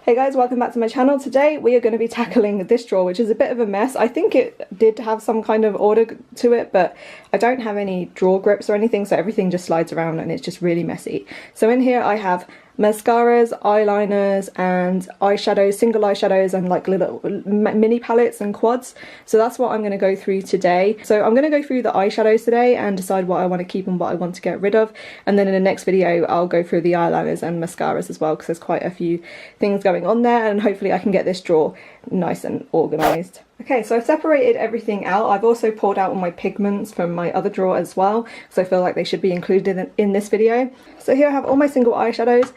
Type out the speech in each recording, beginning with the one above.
Hey guys, welcome back to my channel. Today we are going to be tackling this drawer, which is a bit of a mess. I think it did have some kind of order to it, but I don't have any drawer grips or anything, so everything just slides around and it's just really messy. So in here I have mascaras, eyeliners and eyeshadows, single eyeshadows and like little mini palettes and quads. So that's what I'm going to go through today. So I'm going to go through the eyeshadows today and decide what I want to keep and what I want to get rid of, and then in the next video I'll go through the eyeliners and mascaras as well, because there's quite a few things going on there and hopefully I can get this drawer nice and organised. Okay, so I've separated everything out. I've also pulled out all my pigments from my other drawer as well, so I feel like they should be included in this video. So here I have all my single eyeshadows.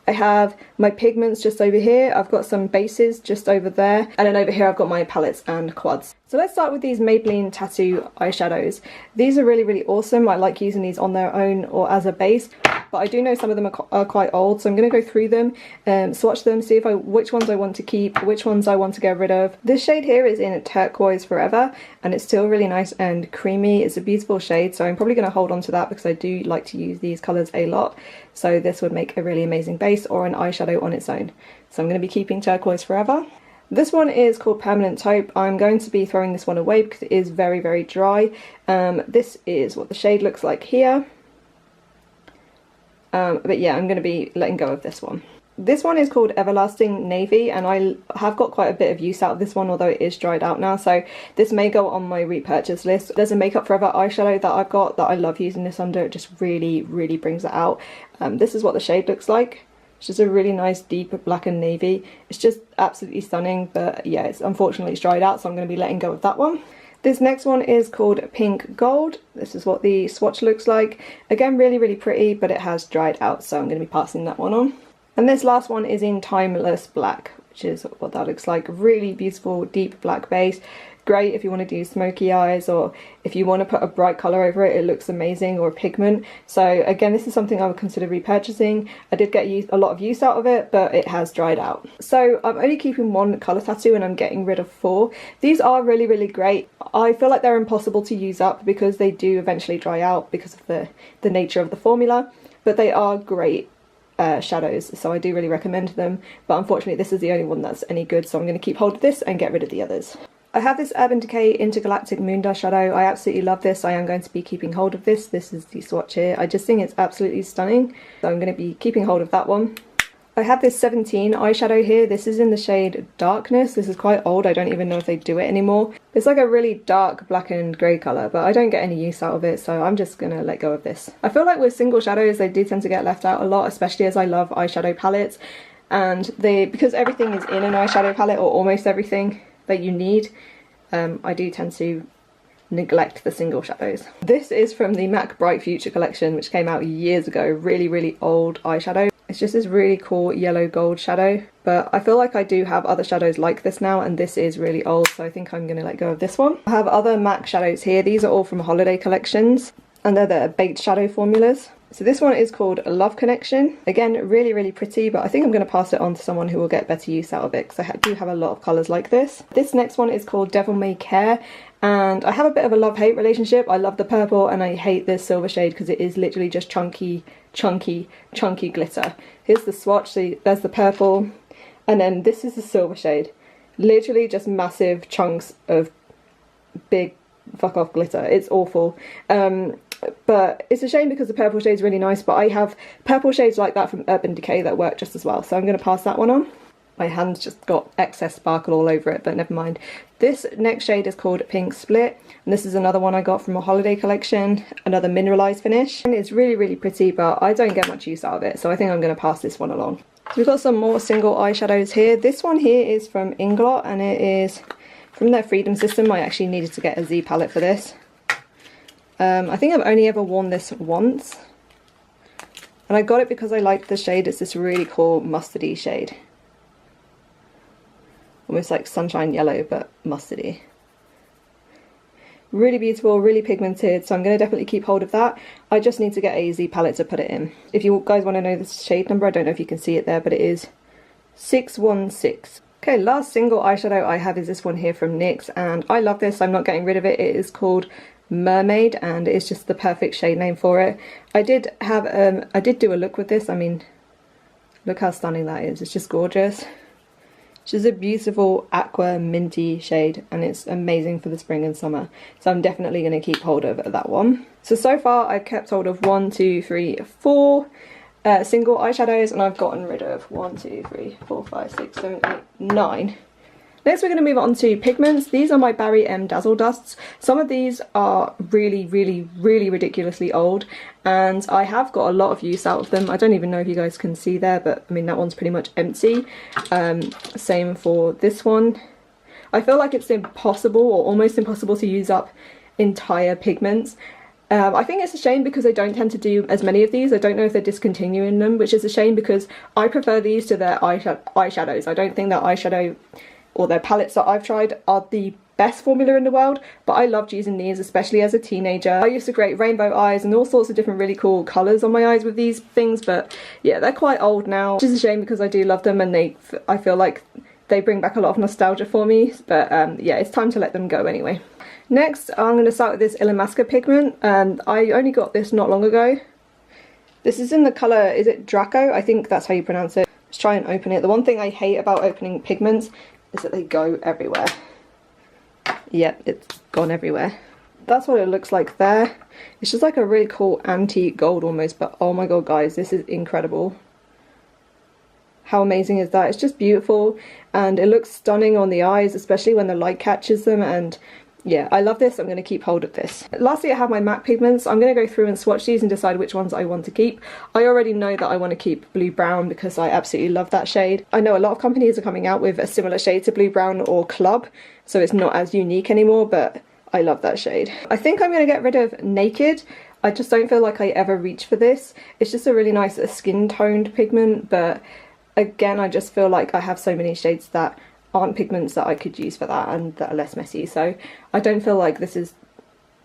I have my pigments just over here, I've got some bases just over there, and then over here I've got my palettes and quads. So let's start with these Maybelline Tattoo eyeshadows. These are really awesome. I like using these on their own or as a base, but I do know some of them are quite old, so I'm going to go through them and swatch them, see which ones I want to keep, which ones I want to get rid of. This shade here is in Turquoise Forever and it's still really nice and creamy. It's a beautiful shade, so I'm probably going to hold on to that because I do like to use these colours a lot. So this would make a really amazing base or an eyeshadow on its own. So I'm going to be keeping Turquoise Forever. This one is called Permanent Taupe. I'm going to be throwing this one away because it is very dry. This is what the shade looks like here. But yeah, I'm going to be letting go of this one. This one is called Everlasting Navy, and I have got quite a bit of use out of this one, although it is dried out now, so this may go on my repurchase list. There's a Makeup Forever eyeshadow that I've got that I love using this under. It just really brings it out. This is what the shade looks like. It's just a really nice deep black and navy. It's just absolutely stunning, but yeah, unfortunately it's dried out, so I'm going to be letting go of that one. This next one is called Pink Gold. This is what the swatch looks like. Again, really pretty, but it has dried out, so I'm going to be passing that one on. And this last one is in Timeless Black, which is what that looks like. Really beautiful, deep black base. Great if you want to do smoky eyes, or if you want to put a bright colour over it, it looks amazing, or a pigment. So again, this is something I would consider repurchasing. I did get a lot of use out of it, but it has dried out. So I'm only keeping one colour tattoo and I'm getting rid of 4. These are really great. I feel like they're impossible to use up because they do eventually dry out because of the nature of the formula, but they are great shadows, so I do really recommend them. But unfortunately this is the only one that's any good, so I'm going to keep hold of this and get rid of the others. I have this Urban Decay Intergalactic Moon Dust shadow. I absolutely love this. I am going to be keeping hold of this. This is the swatch here. I just think it's absolutely stunning, so I'm going to be keeping hold of that one. I have this 17 eyeshadow here. This is in the shade Darkness. This is quite old. I don't even know if they do it anymore. It's like a really dark black and grey colour, but I don't get any use out of it, so I'm just going to let go of this. I feel like with single shadows they do tend to get left out a lot, especially as I love eyeshadow palettes, and because everything is in an eyeshadow palette, or almost everything that you need, I do tend to neglect the single shadows. This is from the MAC Bright Future collection, which came out years ago. Really old eyeshadow. It's just this really cool yellow gold shadow, but I feel like I do have other shadows like this now, and this is really old, so I think I'm going to let go of this one. I have other MAC shadows here. These are all from holiday collections, and they're the baked shadow formulas. So this one is called Love Connection. Again, really pretty, but I think I'm going to pass it on to someone who will get better use out of it, because I do have a lot of colours like this. This next one is called Devil May Care, and I have a bit of a love-hate relationship. I love the purple and I hate this silver shade because it is literally just chunky glitter. Here's the swatch. So there's the purple, and then this is the silver shade. Literally just massive chunks of big fuck off glitter. It's awful. But it's a shame because the purple shade's really nice, but I have purple shades like that from Urban Decay that work just as well, so I'm going to pass that one on. My hand's just got excess sparkle all over it, but never mind. This next shade is called Pink Split, and this is another one I got from a holiday collection, another mineralized finish. And it's really pretty, but I don't get much use out of it, so I think I'm going to pass this one along. So we've got some more single eyeshadows here. This one here is from Inglot, and it is from their Freedom System. I actually needed to get a Z palette for this. I think I've only ever worn this once, and I got it because I liked the shade. It's this really cool mustardy shade. Almost like sunshine yellow, but mustardy. Really beautiful, really pigmented, so I'm going to definitely keep hold of that. I just need to get a Z palette to put it in. If you guys want to know the shade number, I don't know if you can see it there, but it is 616. Okay, last single eyeshadow I have is this one here from NYX, and I love this. I'm not getting rid of it. It is called Mermaid, and it's just the perfect shade name for it. I did do a look with this. I mean, look how stunning that is. It's just gorgeous. which is a beautiful aqua minty shade, and it's amazing for the spring and summer. So I'm definitely going to keep hold of that one. So far I've kept hold of 1, 2, 3, 4 single eyeshadows, and I've gotten rid of 1, 2, 3, 4, 5, 6, 7, 8, 9. Next we're going to move on to pigments. These are my Barry M Dazzle Dusts. Some of these are really ridiculously old, and I have got a lot of use out of them. I don't even know if you guys can see there, but I mean that one's pretty much empty. Same for this one. I feel like it's impossible or almost impossible to use up entire pigments. I think it's a shame because I don't tend to do as many of these. I don't know if they're discontinuing them, which is a shame because I prefer these to their eyeshadows. I don't think that eyeshadow or their palettes that I've tried are the best formula in the world, but I loved using these, especially as a teenager. I used to create rainbow eyes and all sorts of different really cool colours on my eyes with these things, but yeah, they're quite old now, which is a shame because I do love them, and I feel like they bring back a lot of nostalgia for me, but yeah, it's time to let them go anyway. Next, I'm going to start with this Illamasqua pigment, and I only got this not long ago. This is in the colour, is it Draco? I think that's how you pronounce it. Let's try and open it. The one thing I hate about opening pigments is that they go everywhere. Yep, it's gone everywhere. That's what it looks like there. It's just like a really cool antique gold almost, but oh my god guys, this is incredible. How amazing is that? It's just beautiful, and it looks stunning on the eyes, especially when the light catches them, and yeah, I love this. I'm going to keep hold of this. Lastly, I have my MAC pigments. I'm going to go through and swatch these and decide which ones I want to keep. I already know that I want to keep Blue Brown because I absolutely love that shade. I know a lot of companies are coming out with a similar shade to Blue Brown or Club, so it's not as unique anymore, but I love that shade. I think I'm going to get rid of Naked. I just don't feel like I ever reach for this. It's just a really nice skin toned pigment, but again, I just feel like I have so many shades that aren't pigments that I could use for that and that are less messy, so I don't feel like this is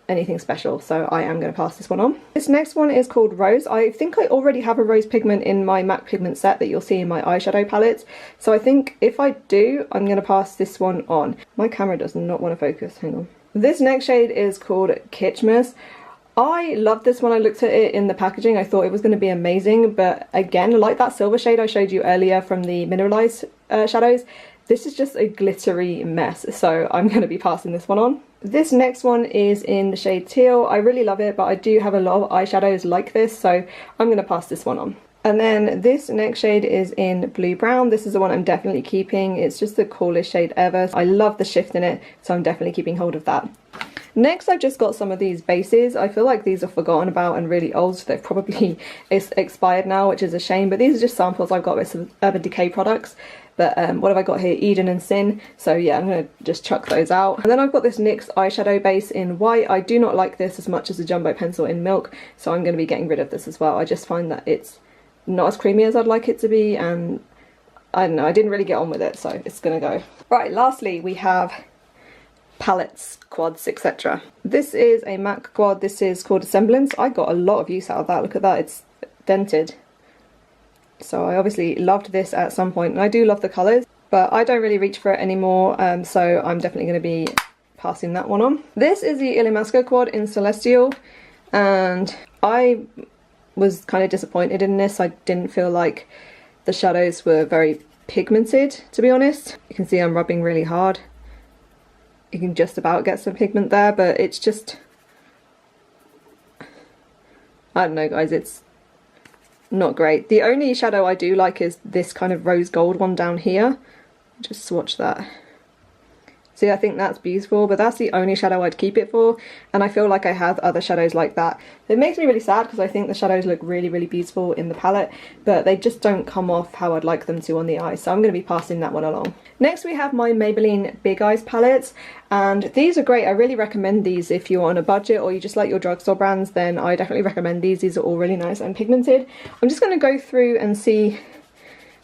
anything special, so I am going to pass this one on. This next one is called Rose. I think I already have a rose pigment in my MAC pigment set that you'll see in my eyeshadow palettes, so I think if I do, I'm going to pass this one on. My camera does not want to focus, hang on. This next shade is called Kitschmas. I loved this when I looked at it in the packaging. I thought it was going to be amazing, but again, like that silver shade I showed you earlier from the mineralized shadows, this is just a glittery mess, so I'm going to be passing this one on. This next one is in the shade Teal. I really love it, but I do have a lot of eyeshadows like this, so I'm going to pass this one on. And then this next shade is in Blue Brown. This is the one I'm definitely keeping. It's just the coolest shade ever. I love the shift in it, so I'm definitely keeping hold of that. Next, I've just got some of these bases. I feel like these are forgotten about and really old, so they've probably expired now, which is a shame, but these are just samples I've got with some Urban Decay products. But what have I got here? Eden and Sin. So yeah, I'm going to just chuck those out. And then I've got this NYX eyeshadow base in white. I do not like this as much as the Jumbo Pencil in Milk, so I'm going to be getting rid of this as well. I just find that it's not as creamy as I'd like it to be, and I don't know, I didn't really get on with it, so it's going to go. Right, lastly we have palettes, quads, etc. This is a MAC quad. This is called Semblance. I got a lot of use out of that. Look at that, it's dented. So I obviously loved this at some point, and I do love the colours, but I don't really reach for it anymore, so I'm definitely going to be passing that one on. This is the Illamasqua quad in Celestial, and I was kind of disappointed in this. I didn't feel like the shadows were very pigmented, to be honest. You can see I'm rubbing really hard. You can just about get some pigment there, but it's just, I don't know guys, it's not great. The only shadow I do like is this kind of rose gold one down here. Just swatch that. See, I think that's beautiful, but that's the only shadow I'd keep it for, and I feel like I have other shadows like that. It makes me really sad because I think the shadows look really beautiful in the palette, but they just don't come off how I'd like them to on the eye, so I'm going to be passing that one along. Next we have my Maybelline Big Eyes palettes, and these are great. I really recommend these if you're on a budget or you just like your drugstore brands, then I definitely recommend these. These are all really nice and pigmented. I'm just going to go through and see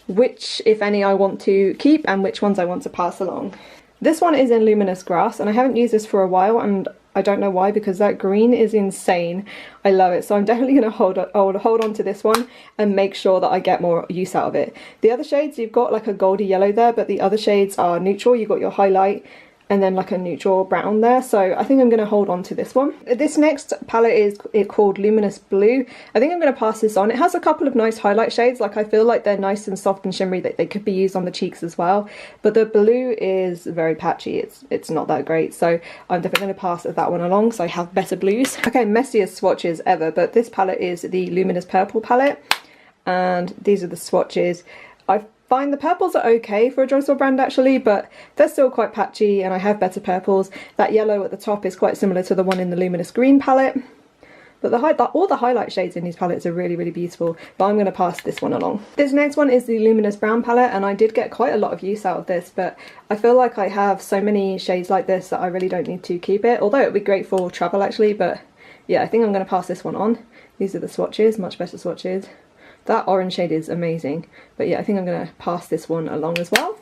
which, if any, I want to keep and which ones I want to pass along. This one is in Luminous Grass, and I haven't used this for a while, and I don't know why, because that green is insane. I love it, so I'm definitely going to hold on to this one and make sure that I get more use out of it. The other shades, you've got like a goldy yellow there, but the other shades are neutral. You've got your highlight and then like a neutral brown there, so I think I'm going to hold on to this one. This next palette is called Luminous Blue. I think I'm going to pass this on. It has a couple of nice highlight shades, like I feel like they're nice and soft and shimmery, that they could be used on the cheeks as well, but the blue is very patchy. It's not that great, so I'm definitely going to pass that one along so I have better blues. Okay, messiest swatches ever, but this palette is the Luminous Purple palette, and these are the swatches. I find the purples are okay for a drugstore brand actually, but they're still quite patchy and I have better purples. That yellow at the top is quite similar to the one in the Luminous Green palette, but all the highlight shades in these palettes are really, really beautiful, but I'm going to pass this one along. This next one is the Luminous Brown palette, and I did get quite a lot of use out of this, but I feel like I have so many shades like this that I really don't need to keep it, although it would be great for travel actually, but yeah, I think I'm going to pass this one on. These are the swatches, much better swatches. That orange shade is amazing, but yeah, I think I'm going to pass this one along as well.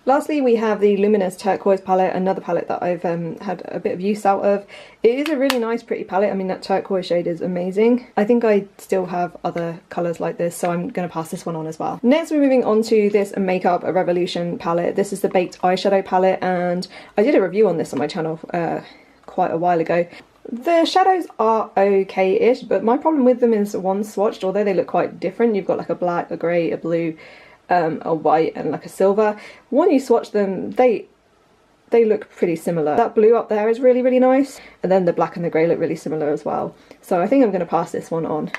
Lastly, we have the Luminous Turquoise palette, another palette that I've had a bit of use out of. It is a really nice, pretty palette. I mean, that turquoise shade is amazing. I think I still have other colours like this, so I'm going to pass this one on as well. Next, we're moving on to this Makeup Revolution palette. This is the Baked Eyeshadow palette, and I did a review on this on my channel quite a while ago. The shadows are okay-ish, but my problem with them is one swatched, although they look quite different. You've got like a black, a grey, a blue, a white and like a silver. When you swatch them, they look pretty similar. That blue up there is really, really nice, and then the black and the grey look really similar as well. So I think I'm going to pass this one on.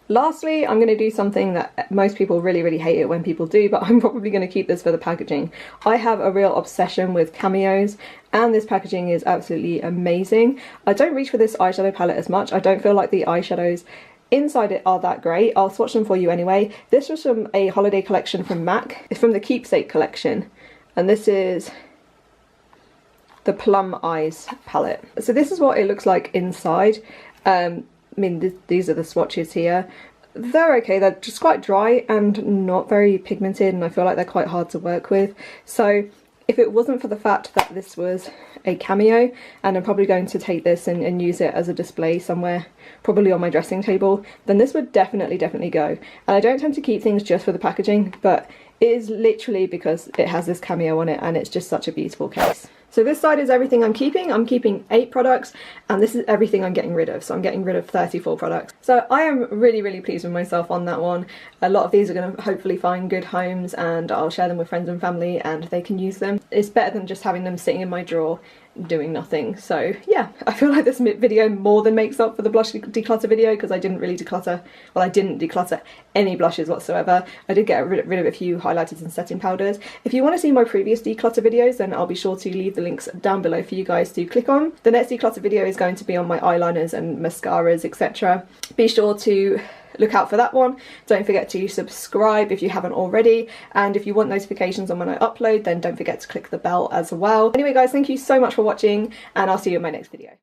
Lastly, I'm going to do something that most people really, really hate it when people do, but I'm probably going to keep this for the packaging. I have a real obsession with cameos, and this packaging is absolutely amazing. I don't reach for this eyeshadow palette as much. I don't feel like the eyeshadows inside it are that great. I'll swatch them for you anyway. This was from a holiday collection from MAC. It's from the Keepsake collection, and this is the Plum Eyes palette. So this is what it looks like inside. I mean, these are the swatches here. They're okay, they're just quite dry and not very pigmented, and I feel like they're quite hard to work with. So if it wasn't for the fact that this was a cameo, and I'm probably going to take this and use it as a display somewhere, probably on my dressing table, then this would definitely go. And I don't tend to keep things just for the packaging, but it is literally because it has this cameo on it, and it's just such a beautiful case. So this side is everything I'm keeping. I'm keeping 8 products, and this is everything I'm getting rid of. So I'm getting rid of 34 products. So I am really, really pleased with myself on that one. A lot of these are going to hopefully find good homes, and I'll share them with friends and family and they can use them. It's better than just having them sitting in my drawer doing nothing. So yeah, I feel like this video more than makes up for the blush declutter video, because I didn't really declutter, well, I didn't declutter any blushes whatsoever. I did get rid of a few highlighters and setting powders. If you want to see my previous declutter videos, then I'll be sure to leave the links down below for you guys to click on. The next declutter video is going to be on my eyeliners and mascaras, etc. Be sure to look out for that one. Don't forget to subscribe if you haven't already, and if you want notifications on when I upload, then don't forget to click the bell as well. Anyway guys, thank you so much for watching, and I'll see you in my next video.